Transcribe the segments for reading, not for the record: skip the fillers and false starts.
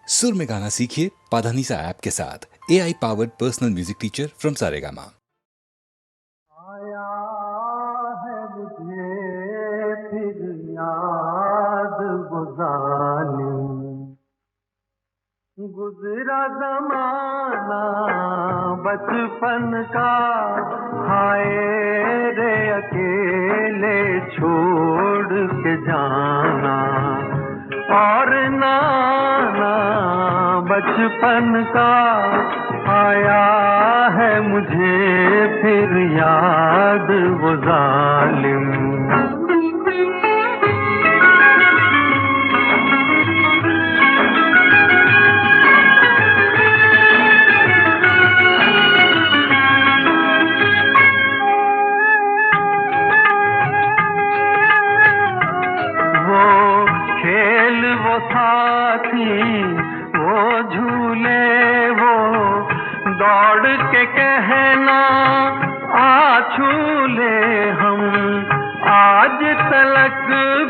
सुर में गाना सीखिए पाधानीसा ऐप के साथ। AI powered personal music teacher from Saregama. आया है मुझे फिर याद वो जालिम, गुजरा जमाना बचपन का, हाय रे अकेले छोड़ के जाना। और नाना बचपन का आया है मुझे फिर याद वो जालिम। वो साथी वो झूले वो दौड़ के कहना आ झूले, हम आज तलक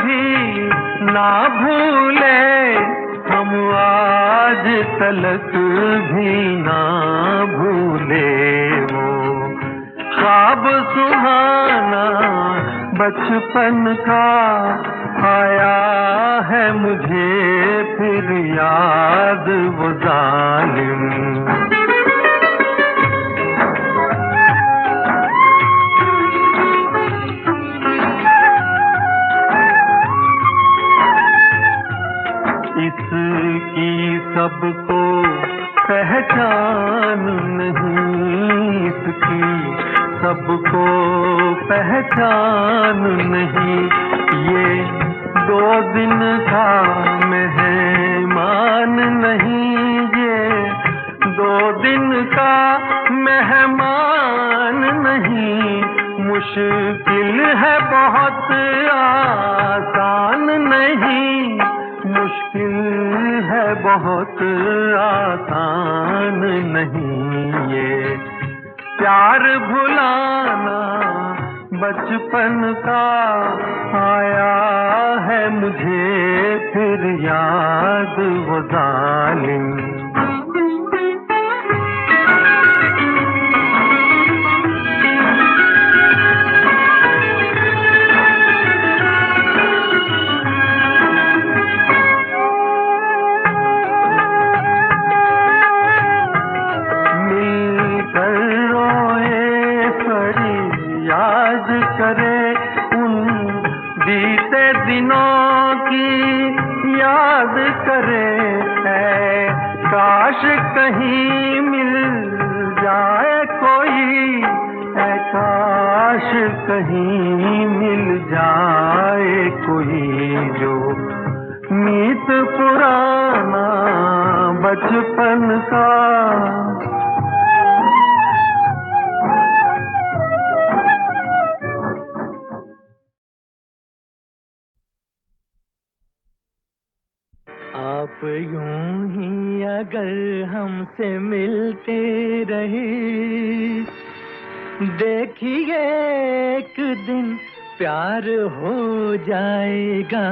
भी ना भूले, हम आज तलक भी ना भूले। वो ख्वाब सुहाना बचपन का आया है मुझे फिर याद वो जालिम। इसकी सबको पहचान नहीं, इसकी सबको पहचान नहीं। ये 2 दिन का मेहमान नहीं, ये 2 दिन का मेहमान नहीं। मुश्किल है बहुत आसान नहीं, मुश्किल है बहुत आसान नहीं। ये प्यार भुलाना बचपन का आया है मुझे फिर याद वो जालिम। याद करे उन बीते दिनों की याद करे, है काश कहीं मिल जाए कोई, है काश कहीं मिल जाए कोई, जो मीत पुराना बचपन का। आप यूं ही अगर हमसे मिलते रहे, देखिए एक दिन प्यार हो जाएगा।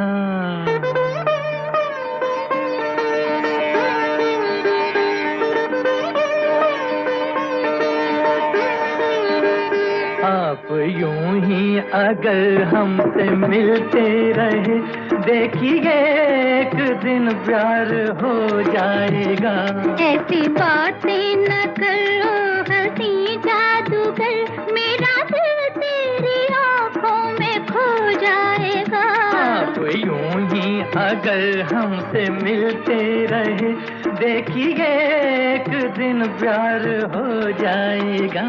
आप यूं ही अगर हमसे मिलते रहे, देखिए एक दिन प्यार हो जाएगा। ऐसी बातें न करो हंसी जादूगर, मेरा दिल तेरी आँखों में खो जाएगा। आप यूं ही अगर हमसे मिलते रहे, देखिए एक दिन प्यार हो जाएगा।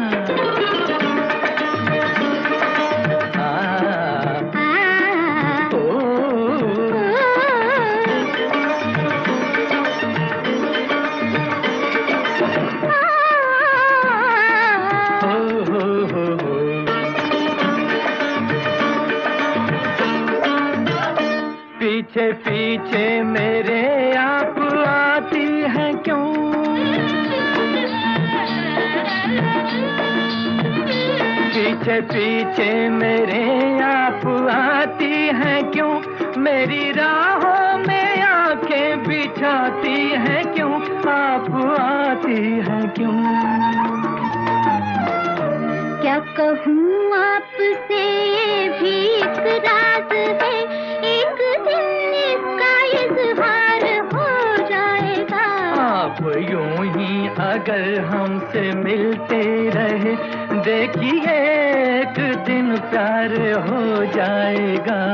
पीछे पीछे मेरे आप आती हैं क्यों, पीछे पीछे मेरे आप आती हैं क्यों, मेरी राहों में आंखें भी बिछाती हैं क्यों, आप आती हैं क्यों। क्या कहूँ आपसे ये भी एक राज है, एक दिन इसका इज़हार हो जाएगा। आप यूं ही अगर हमसे मिलते रहे, देखिए एक दिन प्यार हो जाएगा।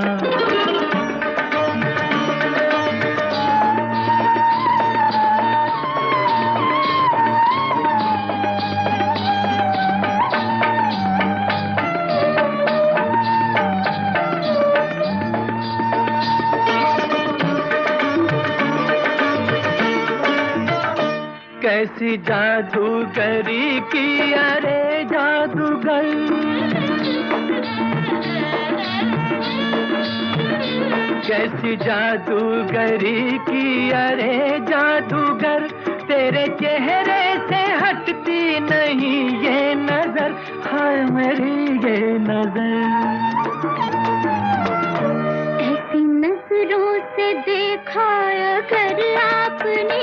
कैसी जादूगरी की अरे जादूगर, कैसी जादूगरी की अरे जादूगर, तेरे चेहरे से हटती नहीं ये नजर, हाय मेरी ये नजर। ऐसी नजरों से देखा अगर आपने,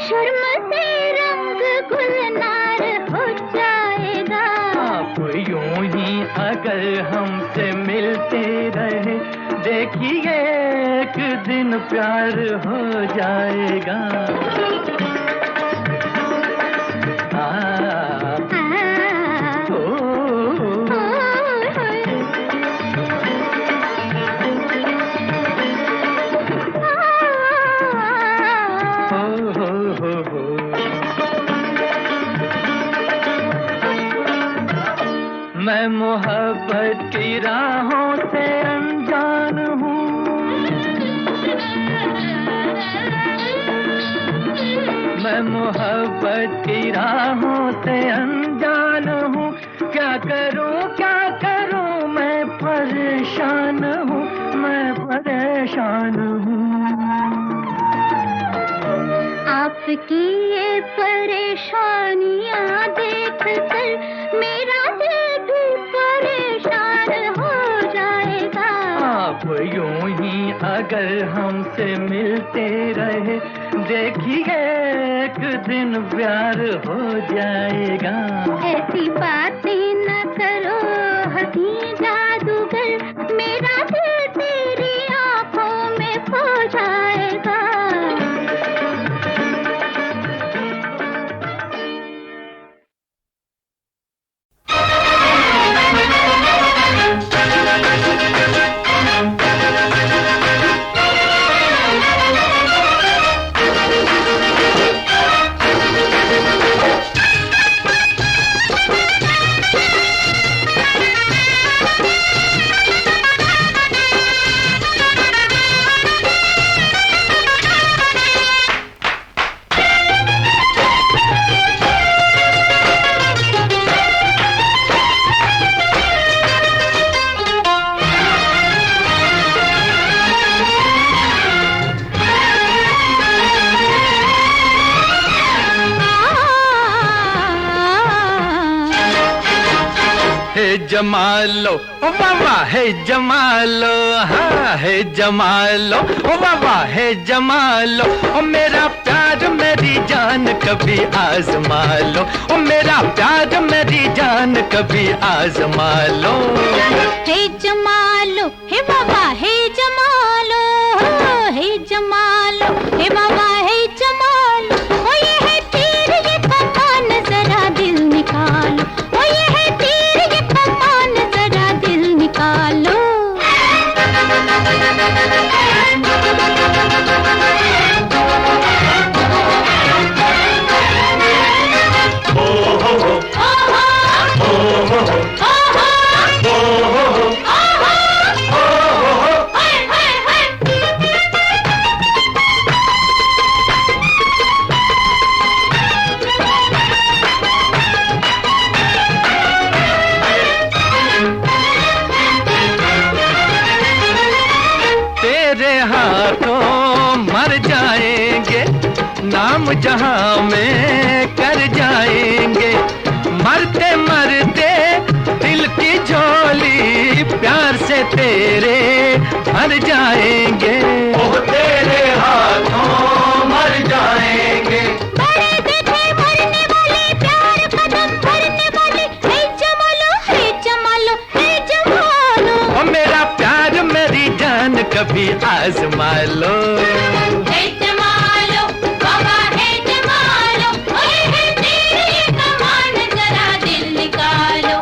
शर्म से रंग गुलनार हो जाएगा। आप यूं ही अगर हमसे मिलते रहे, देखिए एक दिन प्यार हो जाएगा। मैं मोहब्बत की राहों से अनजान हूँ, मैं मोहब्बत की राहों से अनजान हूँ। क्या करूँ मैं परेशान हूँ, मैं परेशान हूँ। आपकी ये परेशानियाँ देख कर मेरा दिल भी परेशान हो जाएगा। आप यूं ही अगर हमसे मिलते रहे, देखिए एक दिन प्यार हो जाएगा। ऐसी बातें न करो हंसी जादूगर, मेरा दिल तेरी आंखों में खो जाएगा। जमालो ओ बाबा है जमालो, हाँ है जमालो ओ बाबा है जमालो। ओ मेरा प्यार मेरी जान कभी आजमा लो, ओ मेरा प्यार मेरी जान कभी आजमा लो। है जमालो हे बाबा है जमालो, है जमालो हे बाबा है जमालो। ओ ये है तीर ये कमान जरा दिल निकालो, ओ ये है तीर ये कमान जरा दिल निकालो। नाम जहां में कर जाएंगे, मरते मरते दिल की झोली प्यार से तेरे भर जाएंगे। ओ तेरे हाथों जमालो। हे जमालो बाबा हे जमालो, ओए है तेरी ये कमान जरा दिल निकालो।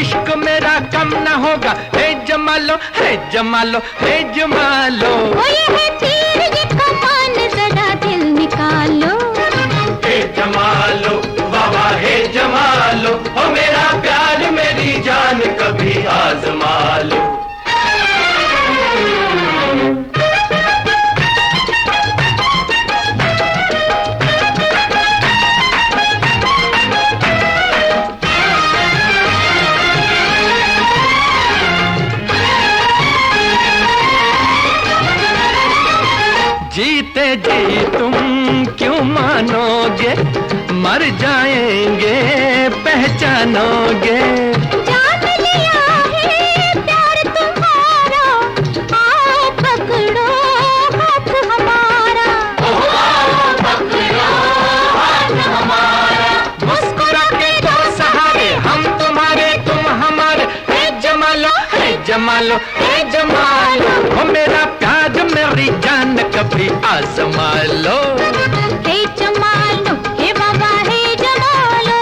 इश्क मेरा कम न होगा। हे जमालो हे जमालो हे जमालो, ओए है तीर ये कमान जरा दिल निकालो। हे जमालो बाबा हे जमालो, ओ मेरा प्यार मेरी जान कभी आजमा लो। जीते जी तुम क्यों मानोगे, मर जाएंगे पहचानोगे। जान लिया है प्यार तुम्हारा, आओ पकड़ो हाथ हमारा। आओ पकड़ो हाथ हमारा, मुस्कुरा के दो सहारे, हम तुम्हारे तुम हमारे। हे जमालो हे जमालो हे जमालो, ओ मेरा प्यार मेरी जान कभी आजमा लो। हे जमालो हे बाबा हे जमालो,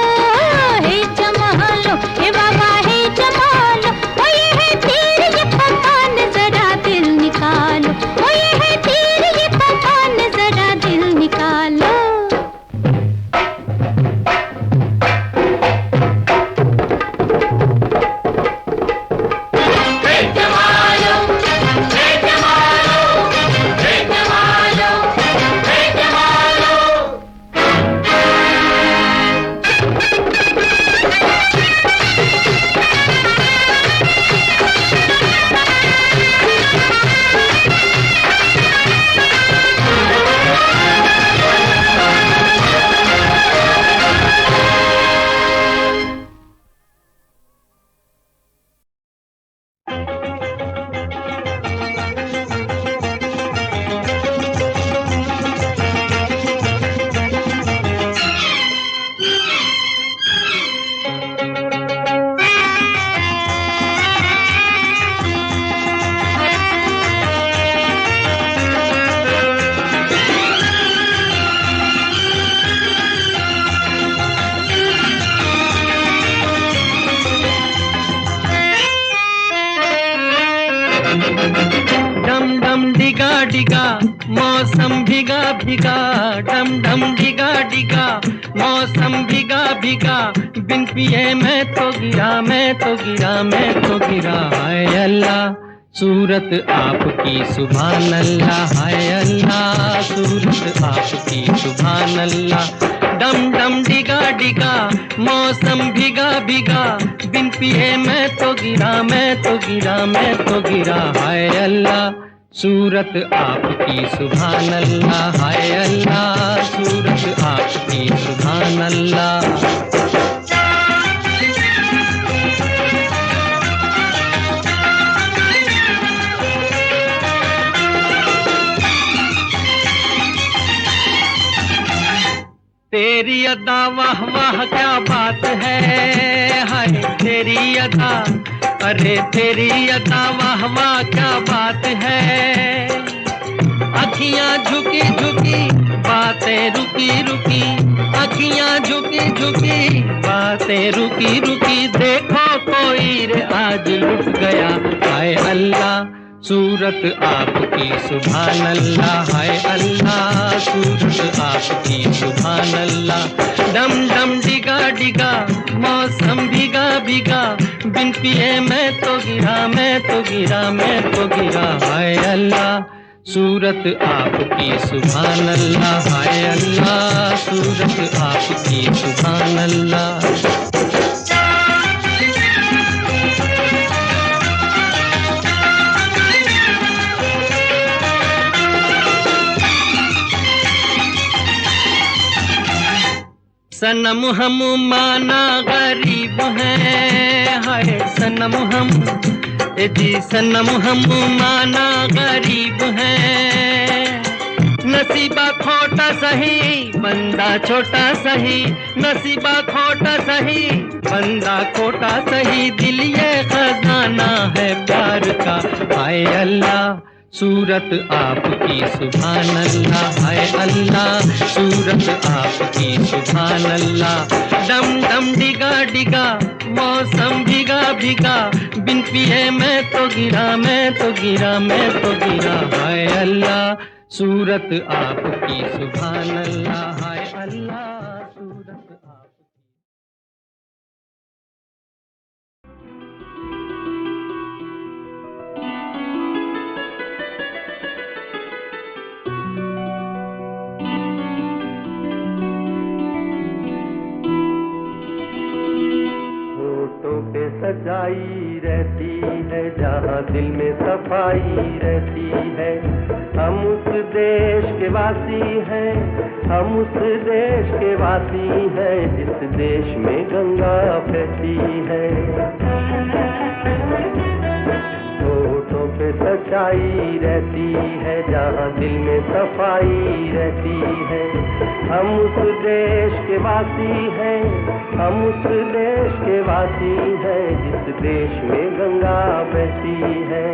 हे जमालो हे बाबा हे जमालो, ओए है तीर ये कमान जरा दिल निकालो। ओए है तीर ये कमान जरा दिल निकालो। हे जमालो हे जमालो हे जमालो हे जमालो। डम डम डिगा डिगा मौसम भिगा भिगा, डम डम डिगा डिगा मौसम भिगा भिगा। बिन पिए मैं तो गिरा मैं तो गिरा मैं तो गिरा। हाय अल्लाह सूरत आपकी सुभान अल्लाह, हाय अल्लाह सूरत आपकी सुभान अल्लाह। डम डम डिगा डिगा मौसम भिगा भिगा, बिन पिए मैं तो गिरा मैं तो गिरा मैं तो गिरा। हाय अल्लाह सूरत आपकी सुभान अल्लाह, हाय अल्लाह सूरत आपकी सुभान अल्लाह। तेरी अदा वाह वाह क्या बात है, हाय तेरी अदा, अरे तेरी अदा वाह वाह क्या बात है। अखियां झुकी झुकी बातें रुकी रुकी, अखियां झुकी झुकी, बातें रुकी रुकी, देखो कोई रे आज लुट गया। हाय अल्लाह सूरत आपकी सुभान अल्लाह, हाय अल्लाह सूरत आपकी सुभान अल्लाह। डम डम डिगा डिगा, मौसम भीगा भीगा, बिन पिए मैं तो गिरा, मैं तो गिरा, मैं तो गिरा। हाय अल्लाह सूरत आपकी सुभान अल्लाह, हाय अल्लाह सूरत आपकी सुभान अल्लाह। सनम हम माना गरीब हैं, हाय सनम हम, जी सनम हम माना गरीब हैं। नसीबा खोटा सही, बंदा छोटा सही, नसीबा खोटा सही, बंदा खोटा सही, दिल ये खजाना है प्यार का। हाय अल्लाह सूरत आपकी सुभान अल्लाह, हाय अल्लाह सूरत आपकी सुभान अल्लाह। डम डम डिगा डिगा, मौसम भीगा भीगा, बिन पिए मैं तो गिरा, मैं तो गिरा, मैं तो गिरा। हाय अल्लाह सूरत आपकी सुभान अल्लाह, हाय अल्लाह सूरत आपकी। पे सच्चाई रहती है, जहाँ दिल में सफाई रहती है। हम उस देश के वासी हैं, हम उस देश के वासी हैं, जिस देश में गंगा बहती है। होठों पे सच्चाई रहती है, जहाँ दिल में सफाई रहती है। हम उस देश के वासी हैं, हम उस देश के वासी हैं, जिस देश में गंगा बहती है।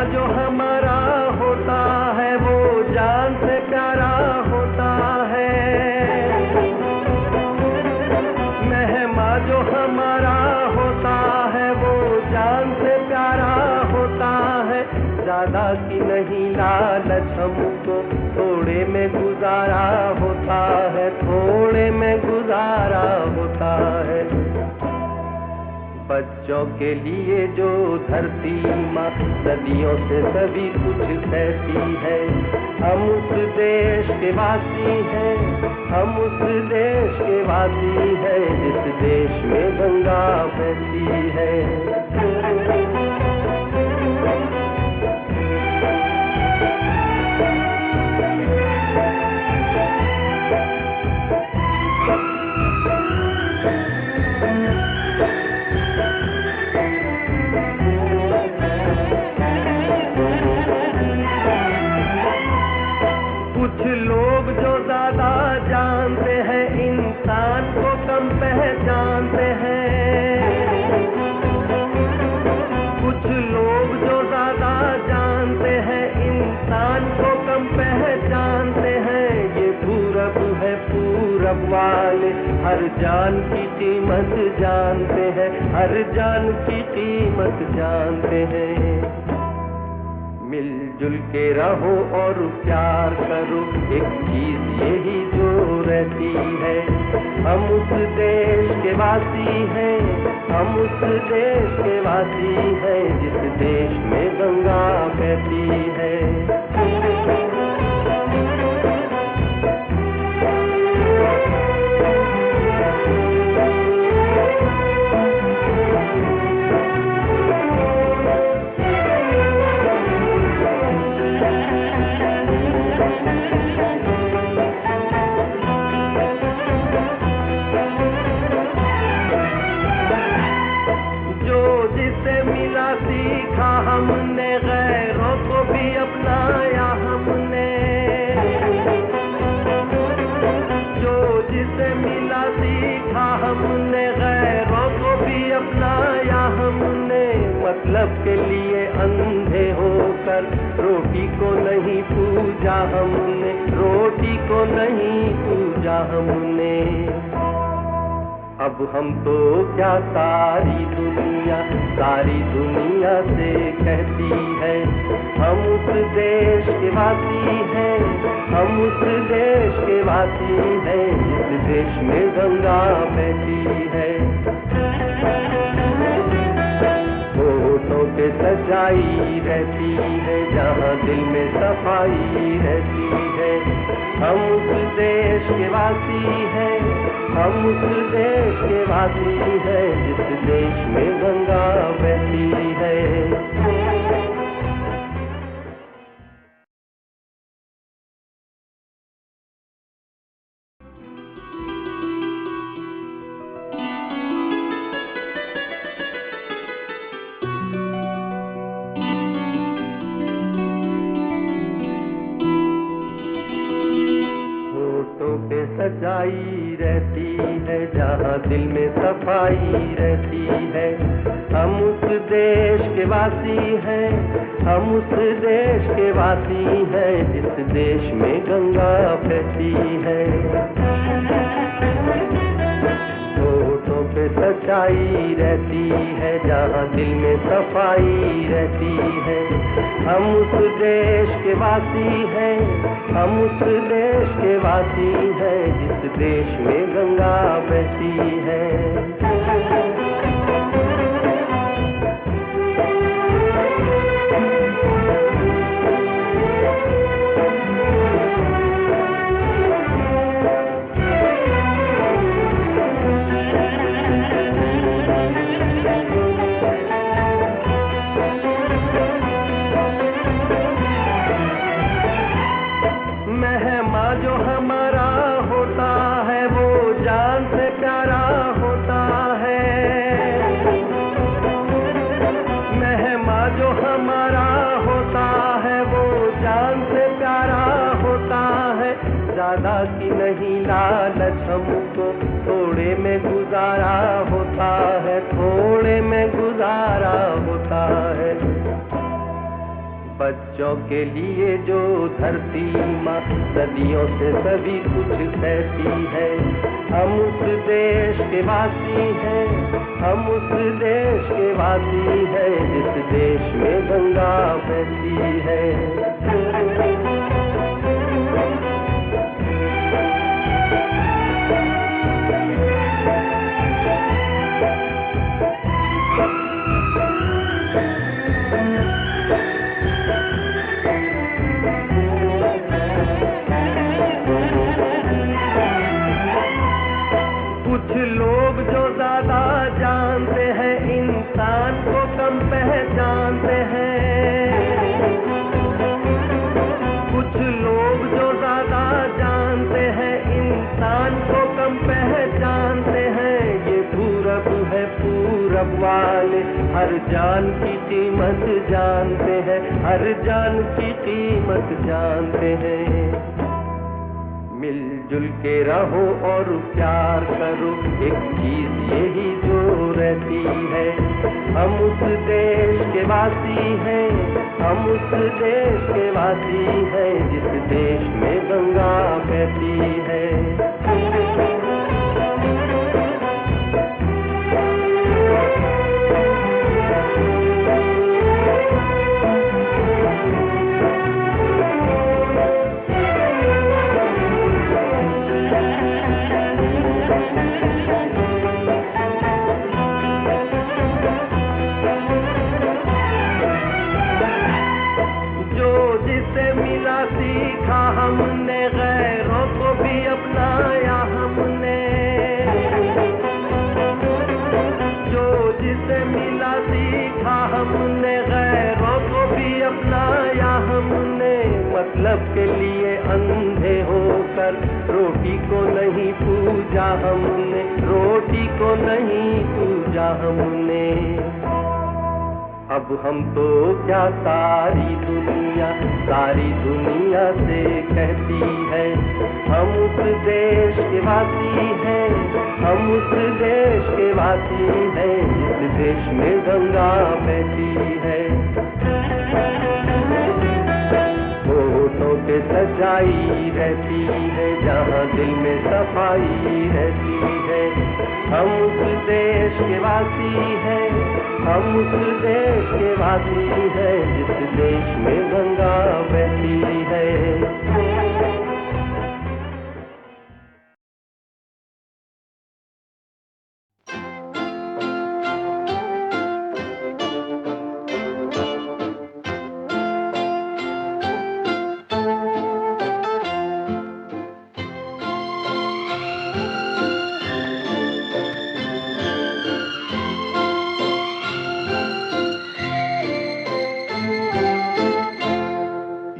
जो हमारा होता है वो जान से प्यारा होता है। मेहमा जो हमारा होता है वो जान से प्यारा होता है। ज्यादा की नहीं लालच हमको, थोड़े में गुजारा होता है, थोड़े में गुजारा होता है। बच्चों के लिए जो धरती माँ सदियों से सभी कुछ सहती है। हम उस देश के वासी हैं, हम उस देश के वासी हैं, जिस देश में गंगा बहती है। कुछ लोग जो ज्यादा जानते हैं, इंसान को कम पहचानते हैं। कुछ लोग जो ज्यादा जानते हैं, इंसान को कम पहचानते हैं। ये पूरब है, पूरब वाले हर जान की कीमत जानते हैं, हर जान की कीमत जानते हैं। मिलजुल के रहो और प्यार करो, एक चीज यही जो रहती है। हम उस देश के वासी हैं, हम उस देश के वासी हैं, जिस देश में गंगा बहती है। पूजा हमने, रोटी को नहीं पूजा हमने। अब हम तो क्या सारी दुनिया से कहती है, हम उस देश के वासी हैं, हम उस देश के वासी हैं, जिस देश में गंगा बहती है। होठों पे सच्चाई रहती है, जहाँ दिल में सफाई रहती है। हम उस देश के वासी हैं, हम उस देश के वासी हैं, जिस देश में गंगा बहती है। सच्चाई रहती है, जहाँ दिल में सफाई रहती है। हम उस देश के वासी हैं, हम उस देश के वासी हैं, जिस देश में गंगा बहती है। होठों पे सच्चाई रहती है, जहाँ दिल में सफाई रहती है। हम उस देश के वासी हैं, हम उस देश के वासी हैं, जिस देश में गंगा बहती है। जो हमारा होता है वो जान से प्यारा होता है। मेहमा जो हमारा होता है वो जान से प्यारा होता है। ज्यादा की नहीं लालच हमको, थोड़े में गुजारा होता है, थोड़े में गुजारा होता है। बच्चों के लिए जो धरती माँ सदियों से सभी कुछ सहती है। हम उस देश के वासी हैं, हम उस देश के वासी हैं, जिस देश में गंगा बहती है। कुछ लोग जो ज्यादा जानते हैं, इंसान को कम पहचानते हैं। कुछ लोग जो ज्यादा जानते हैं, इंसान को कम पहचानते हैं। ये पूरब है, पूरब वाले हर जान की कीमत जानते हैं, हर जान की कीमत जानते हैं। मिलजुल के रहो और प्यार करो, एक चीज यही जो रहती है। हम उस देश के वासी हैं, हम उस देश के वासी हैं, जिस देश में गंगा बहती है। सीखा हमने, गैरों को भी अपनाया हमने। जो जिसे मिला सीखा हमने, गैरों को भी अपनाया हमने। मतलब के लिए अंधे होकर रोटी को नहीं पूजा हमने, रोटी को नहीं पूजा हमने। अब हम तो क्या सारी दुनिया से कहती है, हम उस देश के वासी हैं, हम उस देश के वासी हैं, जिस देश में गंगा बहती है। होठों पे पे सच्चाई रहती है, जहाँ दिल में सफाई रहती है। हम उस देश के वासी हैं, हम उस देश के वासी हैं, जिस देश में गंगा बहती है।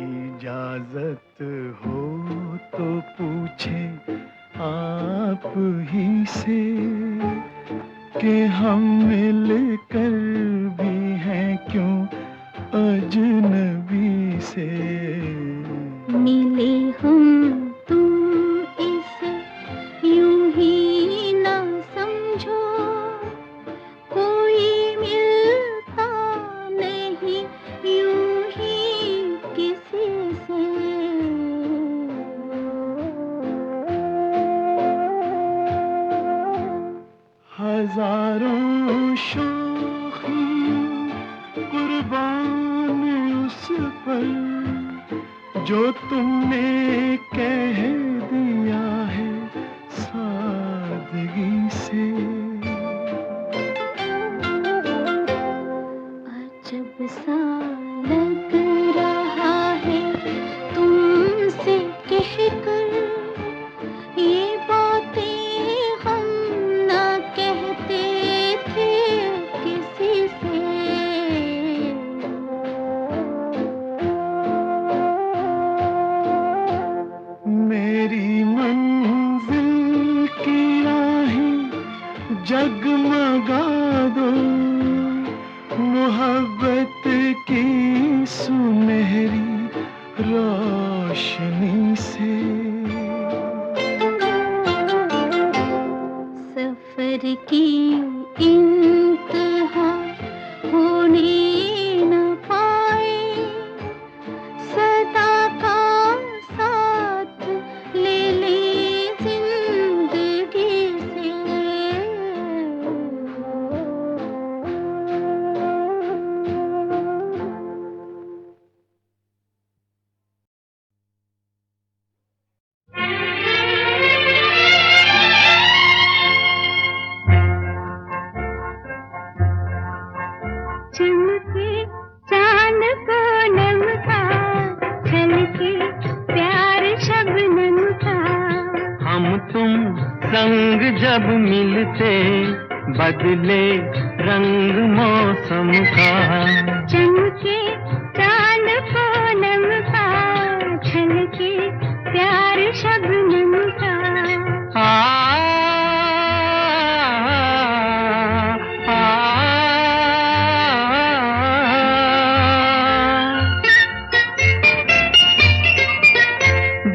इजाजत हो तो पूछे आप ही से कि हम मिलकर भी हैं क्यों अजनबी से। मिले हम तुम इसे यूं ही ना समझो, कोई मिलता नहीं यूं ही किसी से। हजारों शोखी कुर्बान उस पर जो तुमने कह दिया है सादगी से। अजब सा लग रहा है तुमसे कहकर, ये बातें हम ना कहते थे किसी से। मेरी मंजिल की राहें जगमगा दो मोहब्बत की सुनहरी रोशनी से। सफर की इंतहा होने न पाए, सदा का साथ ले ले जिंदगी से। चमके चांद को नमका, छलके प्यार शबनम का। हम तुम संग जब मिलते बदले रंग मौसम का। चमके चांद को नमका, छलके प्यार शबनम का।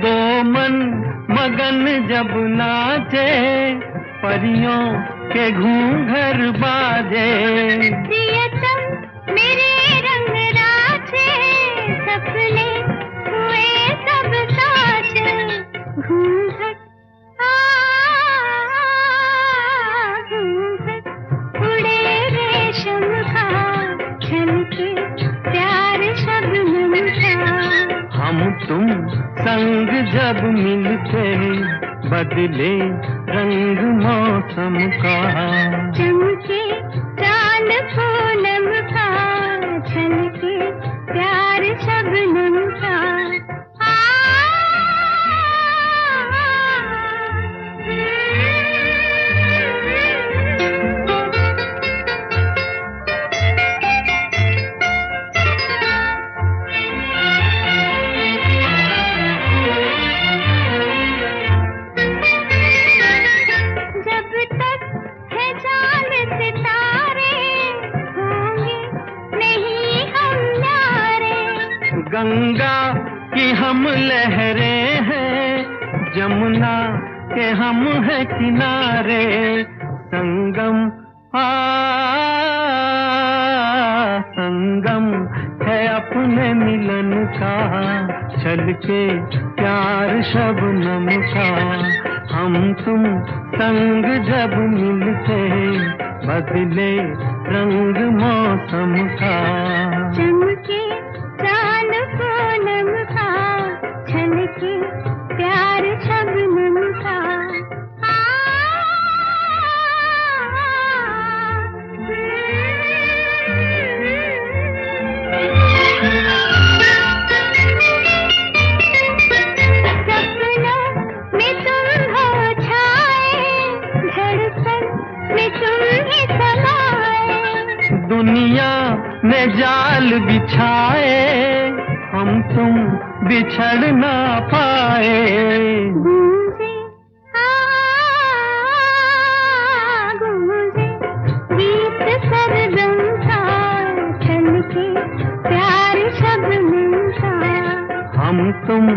दो मन मगन जब नाचे परियों के घूंघर बाजे। प्रियतम मेरे रंग राजे, सपने हुए सब साज। घूंघट घूंघट उड़े रेशम का, छलके प्यार शबनम का। हम तुम संग जब मिलते बदले रंग मौसम का। चमके चांद पूनम का, छलके प्यार शबनम का। जब तक है चांद सितारे, होंगे नहीं हम न्यारे। गंगा की हम लहरें हैं, जमुना के हम हैं किनारे। संगम संगम है अपने मिलन का, छलके प्यार शबनम का, हम तुम संग जब मिलते बदले रंग मौसम का। चमके चांद पूनम का, छलके प्यार शबनम का। दुनिया में जाल बिछाए, हम तुम बिछड़ ना पाए। गूंजे गीत सरगम का, छलके प्यार शबनम का। हम तुम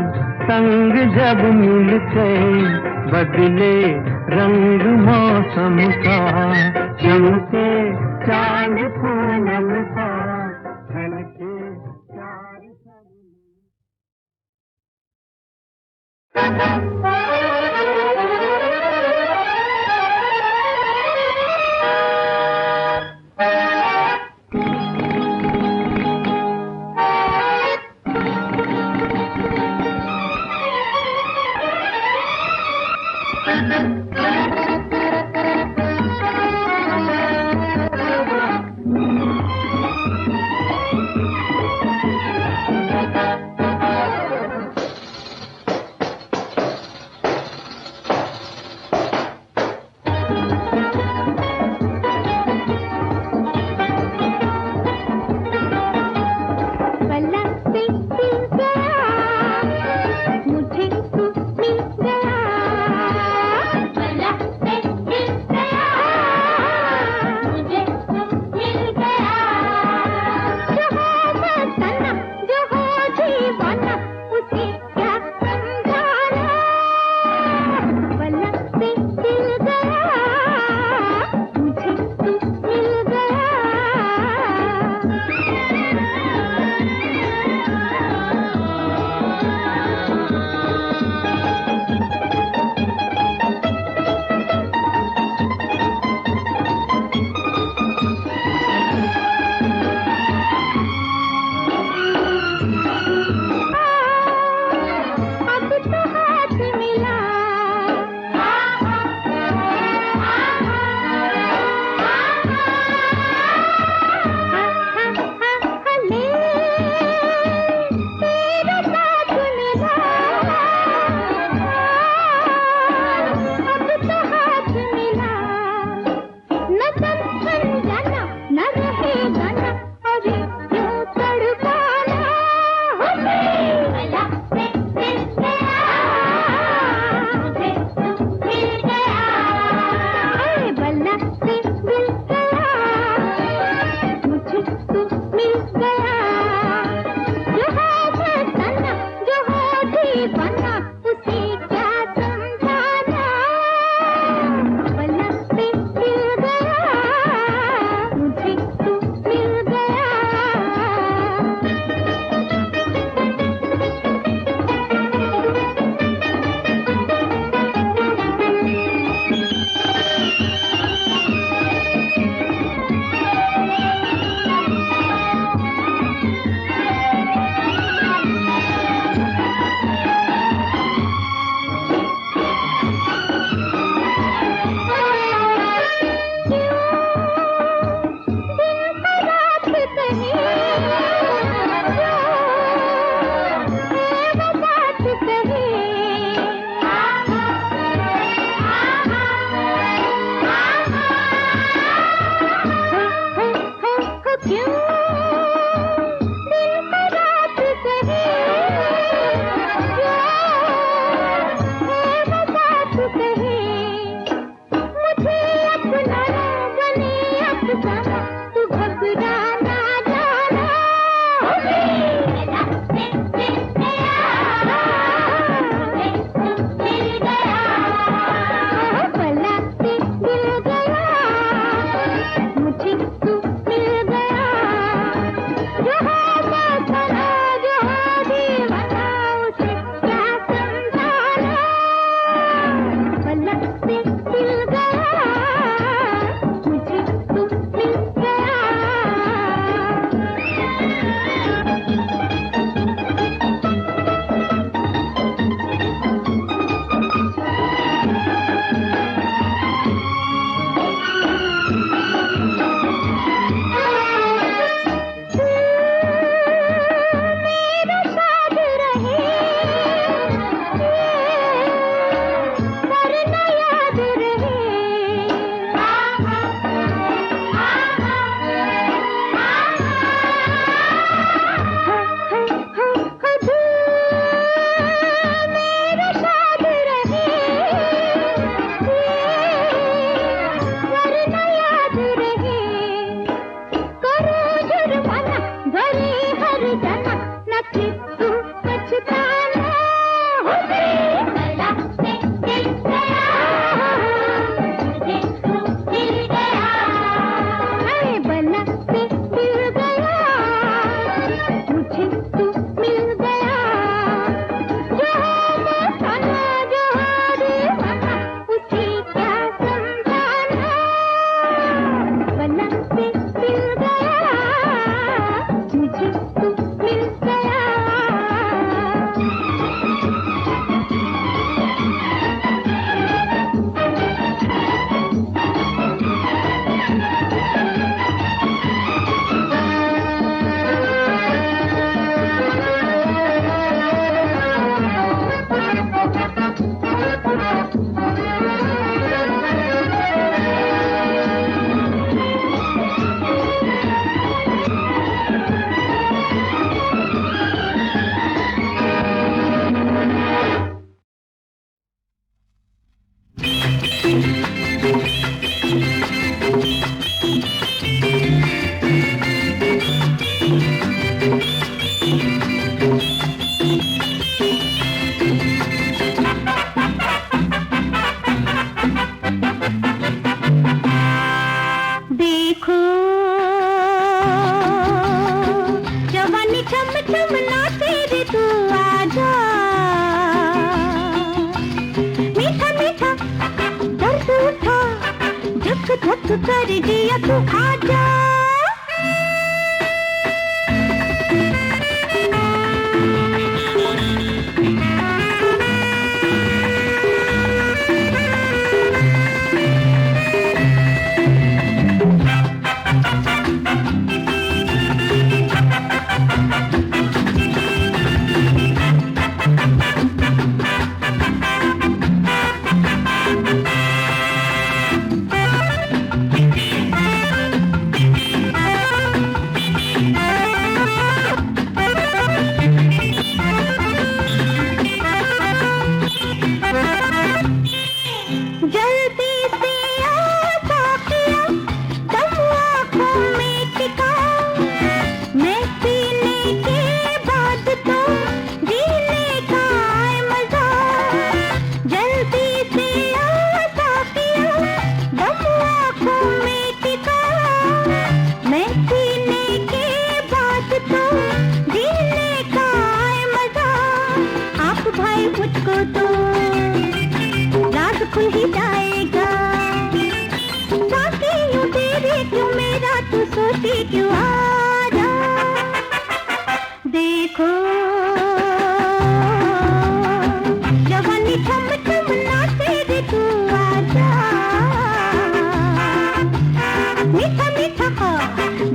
संग जब मिलते बदले रंग मौसम का। चमके चांद पूनम का, छलके प्यार धक धक कर दिया तू आजा। जल्दी से आ साकिया, दम आँखों में टिका, मैं पीने के बाद तो जीने का है मजा। जल्दी से आ साकिया, दम आँखों में टिका, मैं पीने के बाद तो जीने का है मजा। आप भाई मुझको तो राज खुल ही जाएगा, साथी यूं तेरे क्यों मेरा तू सोती क्यों आजा। देखो जवानी थम थम नाचे रे तू आजा। मीठा मीठा खा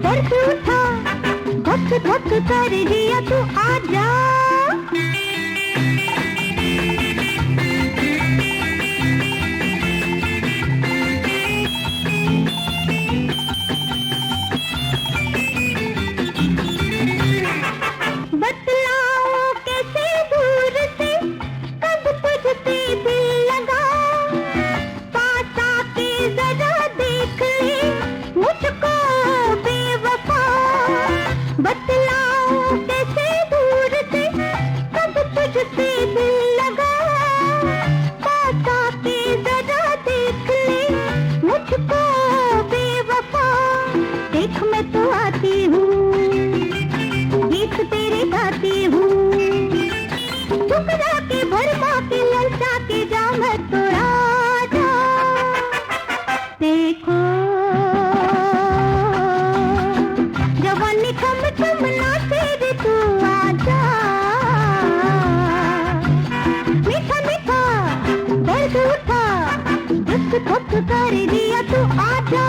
दर्द उठा, धक धक कर दिया तू आजा। बतलाओ कैसे दूर से कब तुझसे दिल लगा, पास आके जरा देख ले मुझको बेवफा। बतलाओ कैसे दूर से कब तुझसे दिल लगा, पास आके जरा देख ले मुझको बेवफा। देख मैं तो आती हूँ, गीत तेरे गाती हूँ, ठुकरा के भरमा के ललचा के जा मैं तो आजा। देखो जवानी थम थम नाचे रे तू आजा। मीठा मीठा दर्द उठा, धक धक कर दिया तू आजा।